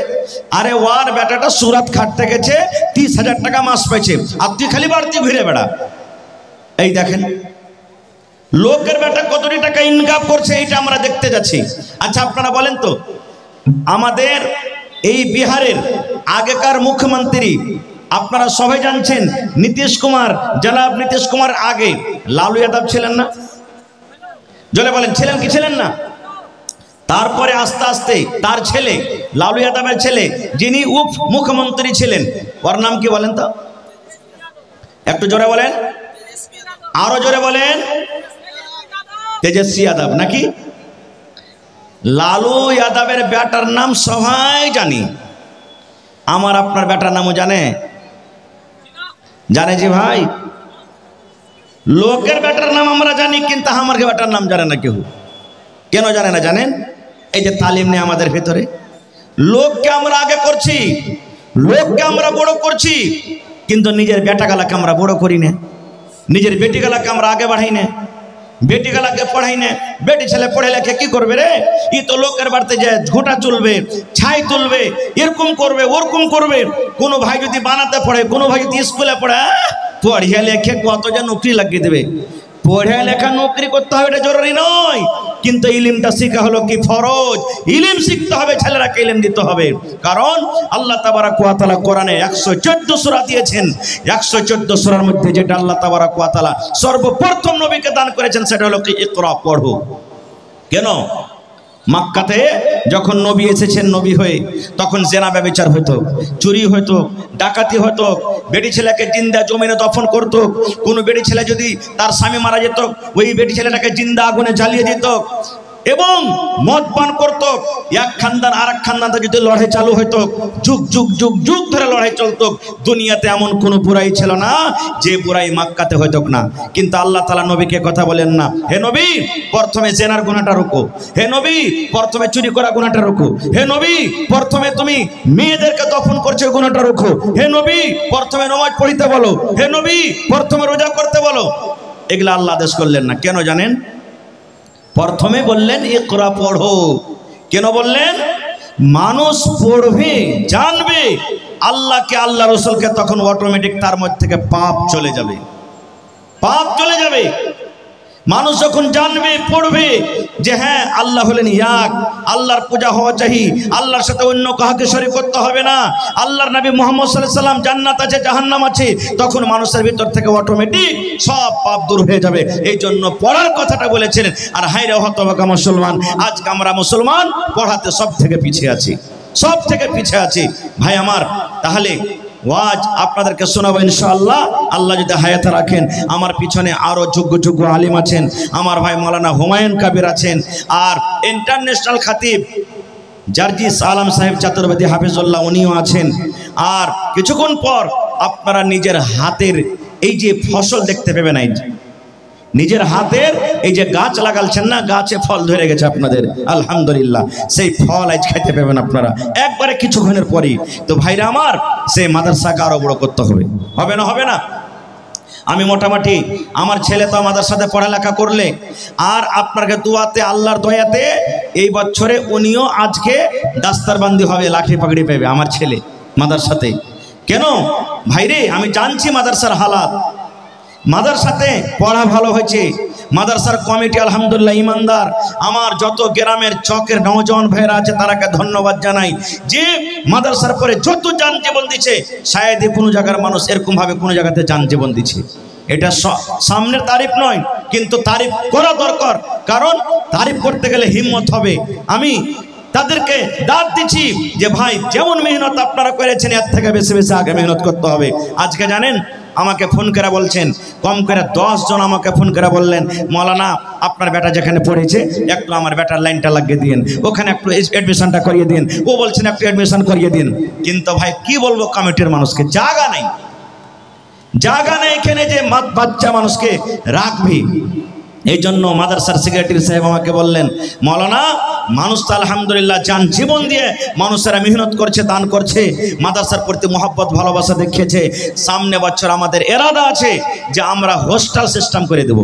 Speaker 1: আরে ওয়ার বেটাটা সুরাত খাটতে গেছে, 30,000 টাকা মাস পাইছে, আর তুই খালি বাড়তি ঘুরে বেড়া। এই দেখেন লোকের বেটা কতটি টাকা ইনকাম করছে, এইটা আমরা দেখতে যাচ্ছি। আচ্ছা আপনারা বলেন তো, আমাদের এই বিহারের আগেকার মুখ্যমন্ত্রী আপনারা সবাই জানছেন নীতিশ কুমার, জনাব নীতিশ কুমার আগে লালু যাদব ছিলেন না? জলে বলেন ছিলেন কি ছিলেন না? তারপরে আস্তে আস্তে তার ছেলে, লালু যাদবের ছেলে, যিনি উপ মুখ্যমন্ত্রী ছিলেন, ওর নাম কি বলেন তো? একটু জোরে বলেন, আরো জোরে বলেন। তেজস্বী যাদব নাকি? লালু যাদবের বেটার নাম সবাই জানি, আমার আপনার বেটার নামও জানে? জানে জি ভাই? লোকের বেটার নাম আমরা জানি, কিন্তু আমার বেটার নাম জানে না কেউ। কেন জানে না জানেন? এই যে তালিম নেই আমাদের ভেতরে, লোককে আমরা আগে করছি, লোককে আমরা বড় করছি, কিন্তু নিজের বেটাগালাকে আমরা বড় করি না, নিজের বেটিগালাকে আমরা আগে বাড়াই না, বেটিগালাকে পড়াই না। বেটি ছেলে পড়ে লেখে কি করবে রে? ই তো লোকের বাড়িতে যে ঘোটা চলবে, ছাই তুলবে, এরকম করবে, ওরকম করবে। কোনো ভাই যদি বানাতে পড়ে, কোনো ভাই যদি স্কুলে পড়ে, পড়িয়া লেখে কত যে নৌকরি লাগিয়ে দেবে। পড়িয়া লেখা নৌকরি করতে হবে এটা জরুরি নয়, কিন্তু ইলিমটা শিখা হলো কি ফরজ। ইলিম শিখতে হবে, ছেলেরাকে ইলিম দিতে হবে। কারণ আল্লাহ তাবারাক ওয়া তাআলা কোরআনে 114 সূরা দিয়েছেন। 114 সূরার মধ্যে যেটা আল্লাহ তাবারাক ওয়া তাআলা সর্বপ্রথম নবীকে দান করেছেন সেটা হলো কি ইকরা, পড়ো। কেন? মক্কাতে যখন নবী এসেছেন নবী হয়ে, তখন জেনা ব্যভিচার হতো, চুরি হতো, ডাকাতি হতো, বেটি ছেলেকে জিন্দা জমিনে দফন করতো। কোনো বেটি ছেলে যদি তার স্বামী মারা যেত, ওই বেটি ছেলেটাকে জিন্দা আগুনে জ্বালিয়ে দিত, এবং মদ পান করত। এক খানদান আর এক খানদান যদি লড়াই চালু হইতো, যুগ যুগ যুগ যুগ ধরে লড়াই চলতো। দুনিয়াতে এমন কোনো বুড়াই ছিল না যে বুড়াই মক্কাতে হইতো না। কিন্তু আল্লাহ তাআলা নবীকে কথা বলেন না, হে নবী প্রথমে জেনার গুনাহটা রুকো, হে নবী প্রথমে চুরি করা গুনাহটা রুকো, হে নবী প্রথমে তুমি মেয়েদেরকে দফন করছো গুনাহটা রুকো, হে নবী প্রথমে নামাজ পড়িতে বলো, হে নবী প্রথমে রোজা করতে বলো। এগুলা আল্লাহ আদেশ করলেন না। কেন জানেন? প্রথমে বললেন ইকরা, পড়ো। কেন বললেন? মানুষ পড়বে, জানবে আল্লাহকে, আল্লাহ রাসূলকে, তখন অটোমেটিক তার মধ্যে থেকে পাপ চলে যাবে, পাপ চলে যাবে। মানুষ যখন জানবে, পড়বে যে হ্যাঁ আল্লাহ হলেন এক, আল্লাহর পূজা হওয়া চাই, আল্লাহর সাথে অন্য কাউকে শরীক করতে হবে না, আল্লাহর নবী মুহাম্মদ সাল্লাল্লাহু আলাইহি ওয়াসাল্লাম, জান্নাত আছে জাহান্নাম আছে, তখন মানুষের ভিতর থেকে অটোমেটিক সব পাপ দূর হয়ে যাবে। এই জন্য পড়ার কথাটা বলেছিলেন। আর হায়রে হতভাগা মুসলমান, আজকে আমরা মুসলমান পড়াতে সব থেকে পিছিয়ে আছি, সব থেকে পিছিয়ে আছি ভাই আমার। তাহলে ওয়াজ আপনাদেরকে শোনাবো ইনশাআল্লাহ, আল্লাহ যদি হায়াতে রাখেন। আমার পিছনে আরো যোগ্য যোগ্য আলিম আছেন, আমার ভাই মাওলানা হুমায়ুন কবির আছেন, আর ইন্টারন্যাশনাল খাতিব জার্জিস আলম সাহেব চাতুর্বেদী হাফিজুল্লাহ উনিও আছেন। আর কিছুক্ষণ পর আপনারা নিজের হাতের এই যে ফসল দেখতে পাবেন, এই নিজের হাতের এই যে গাছ লাগালছেন না, গাছে ফল ধরে গেছে আপনাদের, আলহামদুলিল্লাহ। সেই ফল আজ খাইতে পাবেন আপনারা একবারে কিছুক্ষণের পরেই। তো ভাইরা আমার, সেই মাদ্রাসাকে আরো বড় করতে হবে, হবে না? হবে না? আমি মোটামুটি আমার ছেলে তো আমাদের সাথে পড়ালেখা করলে, আর আপনাকে দুয়াতে আল্লাহর দয়াতে এই বছরে উনিও আজকে দাস্তারবান্দি হবে, লাঠি পাগড়ি পাবে আমার ছেলে মাদ্রাসাতে। কেন ভাইরে? আমি জানছি মাদ্রাসার হালাত, মাদ্রাসাতে পড়া ভালো হয়েছে, মাদ্রাসার কমিটি আলহামদুলিল্লাহ ইমানদার। আমার যত গ্রামের চকের নওজওয়ান ভাইরা আছে তারাকে ধন্যবাদ জানাই যে মাদ্রাসার পরে যত যান জীবন দিচ্ছে, শায়দ কোনো জায়গার মানুষ এরকম ভাবে কোনো জায়গাতে যান জীবন দিচ্ছে। এটা সামনের তারিফ নয়, কিন্তু তারিফ করা দরকার, কারণ তারিফ করতে গেলে হিম্মত হবে। আমি তাদেরকে দাঁত দিচ্ছি যে ভাই যেমন মেহনত আপনারা করেছেন, এর থেকে বেশি বেশি আগে মেহনত করতে হবে। আজকে জানেন আমাকে ফোন করে বলছেন, কম করে 10 জন আমাকে ফোন করে বললেন, মৌলানা আপনার বেটা যেখানে পড়েছে একটু আমার বেটার লাইনটা লাগিয়ে দিন, ওখানে একটু অ্যাডমিশনটা করিয়ে দিন, ও বলছেন একটু অ্যাডমিশন করিয়ে দিন। কিন্তু ভাই কি বলবো, কমিটির মানুষকে জায়গা নেই, জায়গা নেই এখানে যে বাচ্চা মানুষকে রাখবি। এই জন্য মাদ্রাসার সেক্রেটারি সাহেব আমাকে বললেন, মৌলানা মানুষ তো আলহামদুলিল্লাহ জান জীবন দিয়ে মানুষেরা মেহনত করছে, দান করছে, মাদ্রাসার প্রতি মহব্বত ভালোবাসা দেখিয়েছে। সামনে বছর আমাদের এরাদা আছে যে আমরা হোস্টেল সিস্টেম করে দেব।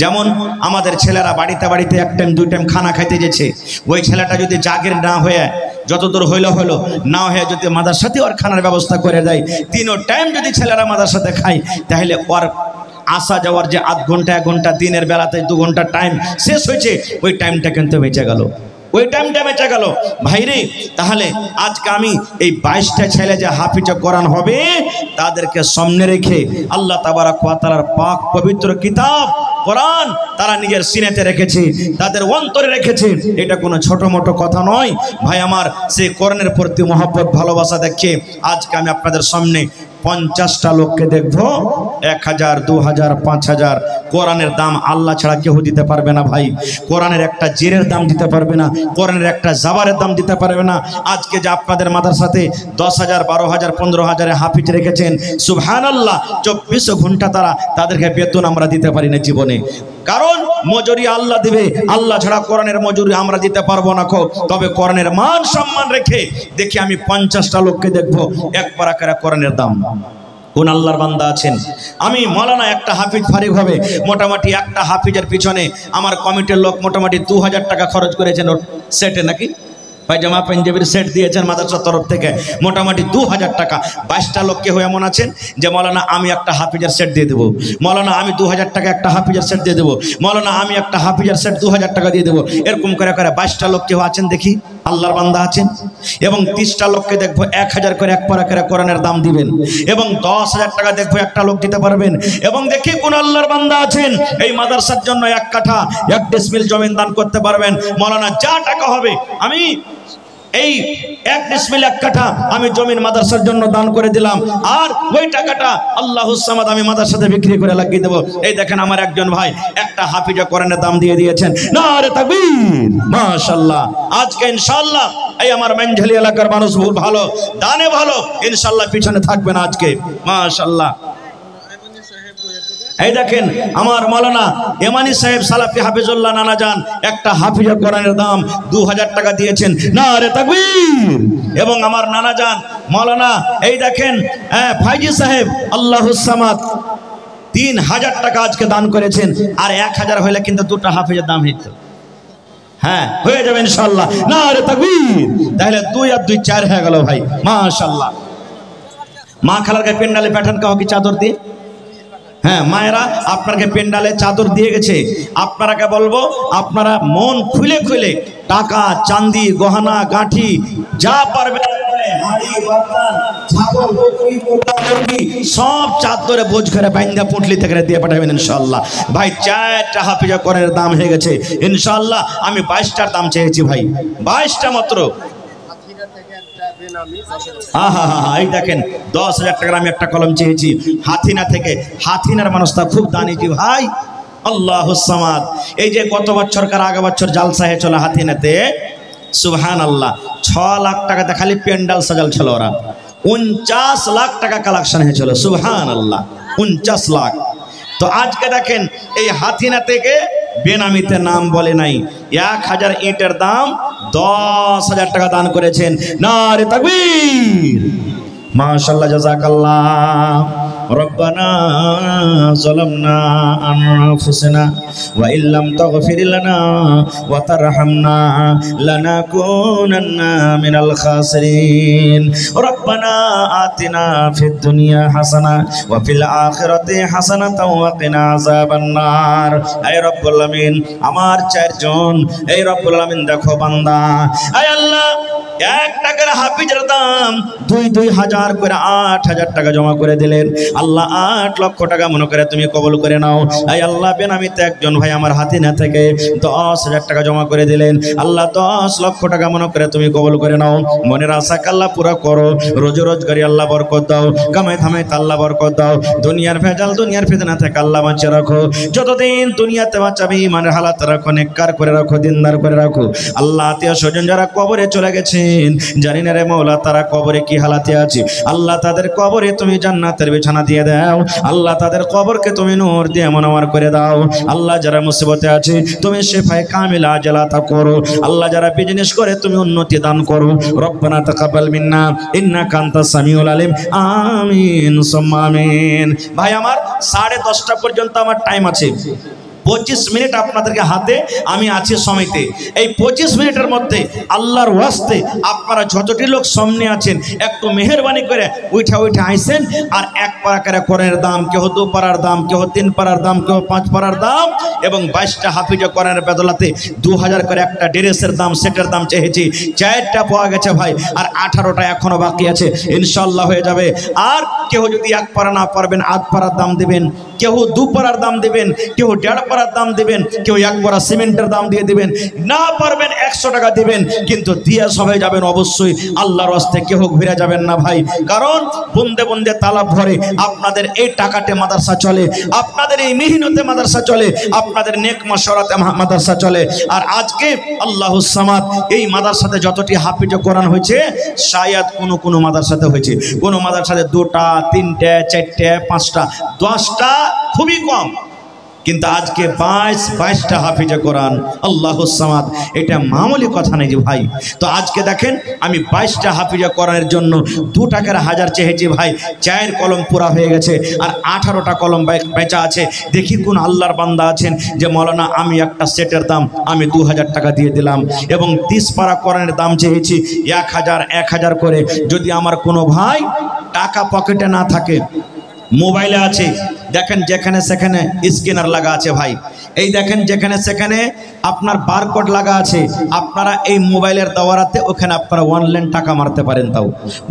Speaker 1: যেমন আমাদের ছেলেরা বাড়িতে বাড়িতে এক টাইম 2 টাইম খানা খাইতে যেছে, ওই ছেলেটা যদি জাগির না হয়ে যতদূর হইলো হলো, না হয়ে যদি মাদ্রাসাতে ওর খানার ব্যবস্থা করে দেয়, 3 টাইম যদি ছেলেরা মাদ্রাসাতে খায়, তাহলে ওর আসা যাওয়ার যে আধ ঘন্টা 1 ঘন্টা দিনের বেলাতে 2 ঘন্টা টাইম শেষ হয়েছে, ওই টাইমটা কিন্তু বেঁচে গেল, ওই টাইমটা বেঁচে গেল ভাইরে। তাহলে আজকে আমি এই 22টা ছেলে যে হাফিজ কোরআন হবে তাদেরকে সামনে রেখে আল্লাহ তাবারাক ওয়া তাআলার পাক পবিত্র কিতাব কোরআন তারা নিজের সিনেতে রেখেছে, তাদের অন্তরে রেখেছে। এটা কোনো ছোট মোটো কথা নয় ভাই আমার। সেই কোরআনের প্রতি মহব্বত ভালোবাসা দেখে আজকে আমি আপনাদের সামনে 50টা লোককে দেখবো 1000, 2000, 5000। কোরআনের দাম আল্লাহ ছাড়া কেউ দিতে পারবে না ভাই। কোরআনের একটা জেরের দাম দিতে পারবে না, কোরআনের একটা জাবারের দাম দিতে পারবে না। আজকে যে আপনাদের মাদ্রাসাতে 10,000, 12,000, 15,000 হাফিজ রেখেছেন, সুবহানাল্লাহ, 24 ঘন্টা তাদেরকে বেতন আমরা দিতে পারি না জীবনে। কারণ মজুরি আল্লাহ দিবে, আল্লাহ ছাড়া কোরআনের মজুরি আমরা দিতে পারবো না। তবে কোরআনের মান সম্মান রেখে দেখি আমি 50টা লোককে দেখবো 1 পারা করে কোরআনের দাম। কোন আল্লাহর বান্দা আছেন? আমি মৌলানা একটা হাফিজ ফারিক হবে, মোটামুটি একটা হাফিজের পিছনে আমার কমিটির লোক মোটামুটি 2000 টাকা খরচ করেছেন ওর সেটে, নাকি পায়জামা পাঞ্জাবির সেট দিয়েছেন মাদ্রাসার তরফ থেকে মোটামুটি 2000 টাকা। 22টা লোক কেউ এমন আছেন যে মৌলানা আমি একটা হাফিজের সেট দিয়ে দেবো, মৌলানা আমি 2000 টাকা একটা হাফিজের সেট দিয়ে দেবো, মৌলানা আমি একটা হাফিজের সেট 2000 টাকা দিয়ে দেবো। এরকম করে 22টা লোক কেউ আছেন দেখি আল্লাহর বান্দা আছেন। এবং 30টা লোককে দেখবো 1000 করে 1 পারা করে কোরআনের দাম দিবেন। এবং 10,000 টাকা দেখবো একটা লোক দিতে পারবেন। এবং দেখি কোন আল্লাহর বান্দা আছেন এই মাদ্রাসার জন্য 1 কাঠা 1 ডেসিমিল জমিন দান করতে পারবেন। মৌলানা যা টাকা হবে আমি এই 1 ডেসিমিল 1 কাঠা আমি জমিন মাদ্রাসার জন্য দান করে দিলাম, আর ওই টাকাটা আল্লাহুস সামাদ আমি মাদ্রাসাতে বিক্রি করে লাগিয়ে দেবো। এই দেখেন আমার একজন ভাই একটা হাফিজে কোরআনের দাম দিয়ে দিয়েছেন। নারে তাকবীর, মাশাআল্লাহ। আজকে ইনশাআল্লাহ এই আমার মেনঝালি এলাকার মানুষ বহুত ভালো, দানে ভালো, ইনশাআল্লাহ পিছনে থাকবে না আজকে, মাশাআল্লাহ। এই দেখেন আমার মৌলানা এমানি সাহেব সালাফি হাফিজুল্লাহ নানা যান একটা হাফিজে কোরআনের দাম 2000 টাকা দিয়েছেন। নারে তাকবীর। এবং আমার নানা যান মৌলানা এই দেখেন ফাইজি সাহেব আল্লাহুস সামাদ 3000 টাকা আজকে দান করেছেন। আর 1000 হলে কিন্তু 2টা হাফিজের দাম হইতো, হ্যাঁ হয়ে যাবে ইনশাআল্লাহ। নারে তাকবীর। তাহলে 2 আর 2 4 হয়ে গেল ভাই, মাশাআল্লাহ। মা খালারকে পেন্ডালে পাঠান কাউ কি চাদর দিয়ে? হ্যাঁ মায়েরা আপনাকে পেন্ডালে চাদর দিয়ে গেছে। আপনারাকে বলবো আপনারা মন খুলে খুলে টাকা চাঁদি গহনা গাঁঠি যা পারবেন সব চাদরে বোঝ করে বাইন্দা পুঁটলি থেকে দিয়ে পাঠাবেন ইনশাআল্লাহ। ভাই 4টা হাফিজা কোরআনের দাম হয়ে গেছে ইনশাআল্লাহ। আমি 22টার দাম চেয়েছি ভাই, 22টা মাত্র। এই দেখেন 10,000 টাকার আমি একটা কলম চেয়েছি হাথিনা থেকে। হাথিনার মানুষটা খুব দানিজি ভাই, আল্লাহুস সামাদ। এই যে গত বছরকার আগে বছর জালসা হয়েছিল হাথিনাতে, সুবহানাল্লাহ, 6 লাখ টাকাতে খালি প্যান্ডাল সাজাল ছিল ওরা। 49 লাখ টাকা কালেকশন হয়েছিল, সুবহানাল্লাহ, 49 লাখ। তো আজকে দেখেন এই হাথিনা থেকে বেনামিতে নাম বলে নাই, 1000 ইটের দাম 10,000 টাকা দান করেছেন। নারে তাকবীর, মাশাআল্লাহ, জাযাকাল্লাহ। রব্বানা যালামনা আনফুসানা ওয়া ইল্লাম তাগফির লানা ওয়া তারহামনা লানাকুনান্না মিনাল খাসিরিন। রব্বানা আতিনা ফিদ দুনিয়া হাসানা ওয়া ফিল আখিরাতি হাসানাতাও ওয়া কিনা আযাবান নার। হে রব্বুল আলামিন, আমার 4 জন, এই রব্বুল আলামিন দেখো বান্দা, হে আল্লাহ 1 টাকার হাফিজের দাম 2,000 করে 8,000 টাকা জমা করে দিলেন। আল্লাহ 8 লক্ষ টাকা মনে করে তুমি কবুল করে নাও। এই আল্লাহ বেনামিতে একজন ভাই আমার হাতিনা থেকে 10,000 টাকা জমা করে দিলেন। আল্লাহ 10 লক্ষ টাকা মনে করে তুমি কবুল করে নাও। মনের আশা আল্লাহ পুরা করো, রোজ রোজগারি আল্লাহ বরকত দাও, কামাই থামাই আল্লাহ বরকত দাও। দুনিয়ার ভেজাল দুনিয়ার ফিতনা থেকে আল্লাহ বাঁচিয়ে রাখো। যতদিন দুনিয়াতে বাঁচাবে ইমানের হালাত রাখো, নেককার করে রাখো, দিনদার করে রাখো। আল্লাহ আত্মীয় স্বজন যারা কবরে চলে গেছেন জানি না রে মওলা তারা কবরে কি হালাতে আছে, আল্লাহ তাদের কবরে তুমি জান্নাতের বিছানা দিয়ে দাও। আল্লাহ তাদের কবরকে তুমি নূর দিয়ে মুনাওয়ার করে দাও। আল্লাহ যারা মুসিবতে আছে তুমি শিফায়ে কামিলা আজলাতা করো। আল্লাহ যারা বিজনেস করে তুমি উন্নতি দান করো। রব্বানা তাকাব্বাল মিন্না ইন্নাকা আনতাস সামিউল আলিম। আমিন সুম্মা আমিন। ভাই আমার 10:30টা পর্যন্ত আমার টাইম আছে। 25 মিনিট আপনাদেরকে হাতে আমি আছি সময়তে। এই 25 মিনিটের মধ্যে আল্লাহর ওয়াস্তে আপনারা যতটি লোক সামনে আছেন একটু মেহেরবানি করে উঠা আইসেন। আর 1 পারা করে কোরআনের দাম, কেউ 2 পারার দাম, কেউ 3 পারার দাম, কেউ 5 পারার দাম এবং 22টা হাফিজে কোরআনের বদলাতে 2000 করে একটা ড্রেসের দাম, সেটের দাম চেয়েছি। 4টা পাওয়া গেছে ভাই, আর 18টা এখনো বাকি আছে, ইনশাআল্লাহ হয়ে যাবে। আর কেউ যদি 1 পারা না পারবেন 8 পারার দাম দিবেন, কেউ 2 পারার দাম দিবেন, কেউ 1.5 পারা পারার দাম দিবেন, কেউ 1 পারা সিমেন্টের দাম দিয়ে দিবেন, না পারবেন 100 টাকা দিবেন, কিন্তু দিয়ে সবাই যাবেন অবশ্যই। আল্লাহর রাস্তায় কেউ ঘুরে যাবেন না ভাই, কারণ বন্দে বন্দে তালা ভরে আপনাদের এই টাকাতে মাদ্রাসা চলে, আপনাদের এই মেহনতে মাদ্রাসা চলে, আপনাদের নেক মাশওয়ারাতে মাদ্রাসা চলে। আর আজকে আল্লাহুস সামাদ এই মাদ্রাসাতে যতটি হাফিজ কোরআন হয়েছে শায়াদ কোন মাদ্রাসাতে হয়েছে, কোন মাদ্রাসাতে 2টা 3টে 4টে 5টা 10টা খুবই কম, কিন্তু আজকে 22টা হাফিজে কোরআন আল্লাহুস সামাদ। এটা মামুলি কথা নেই যে ভাই। তো আজকে দেখেন আমি 22টা হাফিজে কোরআনের জন্য 2 টাকার হাজার চেয়েছি ভাই, 4 কলম পুরা হয়ে গেছে আর 18টা কলম বেচা আছে। দেখি কোন আল্লাহর বান্দা আছেন যে মৌলানা আমি একটা সেটের দাম আমি 2000 টাকা দিয়ে দিলাম, এবং 30 পারা কোরআনের দাম চেয়েছি 1000 করে। যদি আমার কোনো ভাই টাকা পকেটে না থাকে, মোবাইলে আছে, দেখেন যেখানে সেখানে স্ক্যানার লাগা আছে ভাই, এই দেখেন যেখানে সেখানে আপনার বারকোড লাগা আছে, আপনারা এই মোবাইলের দাওয়ারাতে ওখানে আপনারা অনলাইন টাকা মারতে পারেন, তাও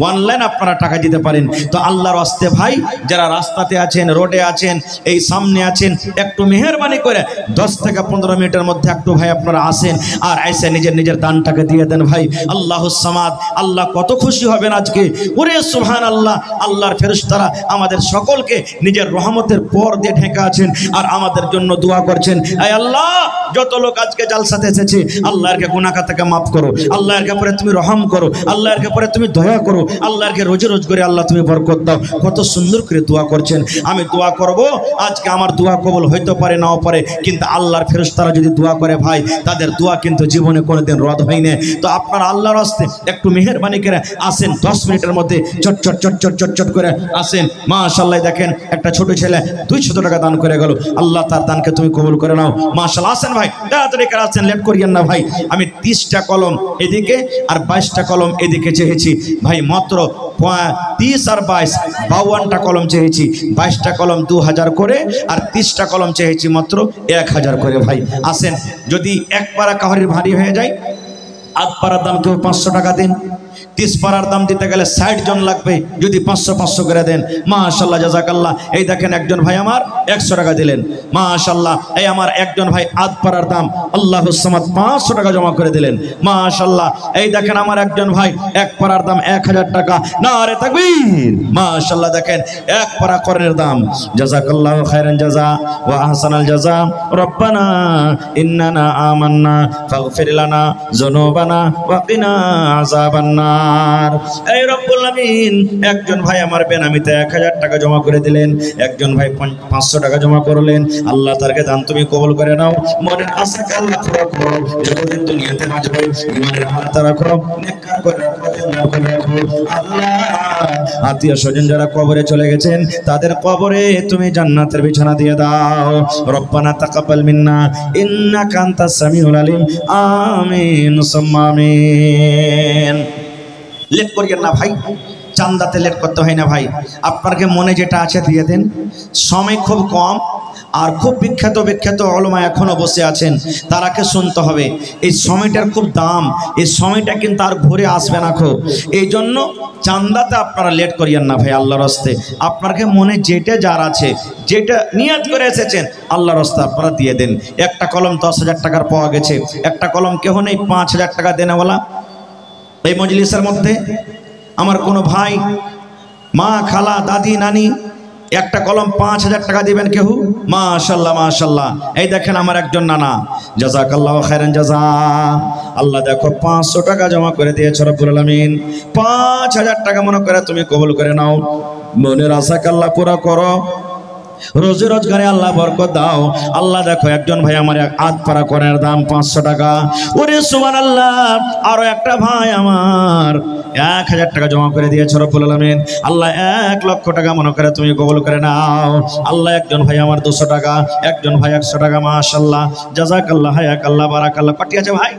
Speaker 1: অনলাইন আপনারা টাকা দিতে পারেন। তো আল্লাহর রাস্তে ভাই যারা রাস্তাতে আছেন, রোডে আছেন, এই সামনে আছেন, একটু মেহেরবানি করে 10 থেকে 15 মিনিটের মধ্যে একটু ভাই আপনারা আসেন আর এসে নিজের দানটাকে দিয়ে দেন ভাই। আল্লাহুস সামাদ, আল্লাহ কত খুশি হবেন আজকে। ওরে সুবহানাল্লাহ, আল্লাহর ফেরেশতারা আমাদের সকলকে নিজের রহমতের পর দিয়ে ঢেকে আছেন আর আমাদের জন্য দোয়া করছেন। আয় আল্লাহ, যত লোক আজকে জালসাতে এসেছে আল্লাহরকে গুনাহ থেকে মাফ করো, আল্লাহরকে পরে তুমি রহম করো, আল্লাহরকে পরে তুমি দয়া করো, আল্লাহরকে রোজ করে আল্লাহ তুমি বরকত দাও। কত সুন্দর করে দোয়া করছেন। আমি দোয়া করব, আজকে আমার দোয়া কবুল হইতে পারে নাও পারে, কিন্তু আল্লাহর ফেরেশতারা যদি দোয়া করে ভাই, তাদের দোয়া কিন্তু জীবনে কোনোদিন রদ হয় না। তো আপনারা আল্লাহর রাস্তে একটু মেহেরবানি করে আসেন, 10 মিনিটের মধ্যে চট করে আসেন। মাশাআল্লাহ, দেখেন একটা ছোট ছেলে 200 টাকা দান করে গেল, আল্লাহ তার দানকে তুমি কবুল করে নাও। মাশাআল্লাহ, আসেন ভাই, তাড়াতাড়ি করে আসেন, লেট করিয়েন না ভাই। আমি 30টা কলম এদিকে আর 22টা কলম এদিকে চেয়েছি ভাই, মাত্র 30 আর 22 52টা কলম চেয়েছি, 22টা কলম 2000 করে আর 30টা কলম চেয়েছি মাত্র 1000 করে ভাই। আসেন, যদি 1 পারা কাহরির ভারী হয়ে যায়, 8 পারার দাম কেউ 500 টাকা দিন, 30 পারার দাম দিতে গেলে 60 জন লাগবে, যদি 500 করে দেন মাশাআল্লাহ জাযাকাল্লাহ। এই দেখেন একজন ভাই আমার 100 টাকা দিলেন, মাশাআল্লাহ। এই আমার একজন ভাই 8 পারার দাম আল্লাহুস সামাদ 500 টাকা জমা করে দিলেন, মাশাআল্লাহ। এই দেখেন আমার একজন ভাই 1 পারার দাম 1000 টাকা, নারে তাকবীর, মাশাআল্লাহ। দেখেন 1 পারা কোরআনের দাম। জাযাকাল্লাহু খাইরান জাযা ওয়া আহসানাল জাযা, রব্বানা ইন্নানা আমান্না ফাগফির লানা যুনুবানা ওয়া কিনা আযাবান নার। এই রব্বুল আমিন, একজন ভাই আমার বেনামিতে 1000 টাকা জমা করে দিলেন, একজন ভাই 500 টাকা জমা করলেন। আল্লাহ তারকে দান তুমি কবুল করে নাও, মনের আশাকে আল্লাহ পুরো করো, যতদিন দুনিয়াতে বাঁচবে ঈমানের হালতে রাখো, নেককার করে রাখো। আল্লাহ, আত্মীয় স্বজন যারা কবরে চলে গেছেন তাদের কবরে তুমি জান্নাতের বিছানা দিয়ে দাও। রব্বানা তাকাব্বাল মিন্না ইন্নাকা আনতাস সামিউল আলিম, আমিন সুম্মা আমিন। লেট করিয়েন না ভাই, চান্দাতে লেট করতে হয় না ভাই, আপনাকে মনে যেটা আছে দিয়ে দেন। সময় খুব কম, আর খুব বিখ্যাত উলামা এখনো বসে আছেন, তারাকে শুনতে হবে। এই সময়টার খুব দাম, এই সময়টা কিন্তু আর ঘুরে আসবে না খো। এই জন্য চান্দাতে আপনারা লেট করিয়েন না ভাই, আল্লাহর রাস্তে আপনাকে মনে যেটা যার আছে, যেটা নিয়ত করে এসেছেন আল্লাহর রাস্তে আপনারা দিয়ে দেন। একটা কলম 10,000 টাকার পাওয়া গেছে, একটা কলম কেহ নেই 5,000 টাকা দেনেওয়ালা এই মজলিসের মধ্যে। আমার কোনো ভাই, মা, খালা, দাদি, নানি একটা কলম 5,000 টাকা দিবেন কেউ? মাশাআল্লাহ মাশাআল্লাহ। এই দেখেন আমার একজন নানা, জাযাকাল্লাহু খাইরান জাযা, আল্লাহ দেখো 500 টাকা জমা করে দিয়েছ রব্বুল আলামিন। 5,000 টাকা মনে করে তুমি কবুল করে নাও, মনের আশাকে আল্লাহ পুরা করো, রোজি রোজগারে আল্লাহ বরকত দাও। আল্লাহ দেখো একজন ভাই আমার 8 পারা কোরআনের দাম 500 টাকা, ওরে সুবহানাল্লাহ। আরো একটা ভাই আমার 1000 টাকা জমা করে দিয়েছ রব্বুল আলামিন। আল্লাহ 1 লক্ষ টাকা মনে করে তুমি কবুল করে নাও। আল্লাহ একজন ভাই আমার 200 টাকা, একজন ভাই 100 টাকা, মাশাআল্লাহ জাযাকাল্লাহ হায়াকাল্লাহ বারাকাল্লাহ। কটি আছে ভাই?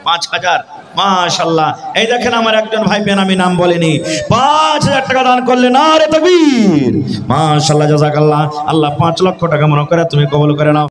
Speaker 1: 5000, মাশাআল্লাহ। এই দেখেন আমার একজন ভাই বেনামি নাম বলেনি, 5000 টাকা দান করলেন, নারে তাকবীর, মাশাআল্লাহ জাযাকাল্লাহ। আল্লাহ 5 লক্ষ টাকা মনে করে তুমি কবুল করে নাও।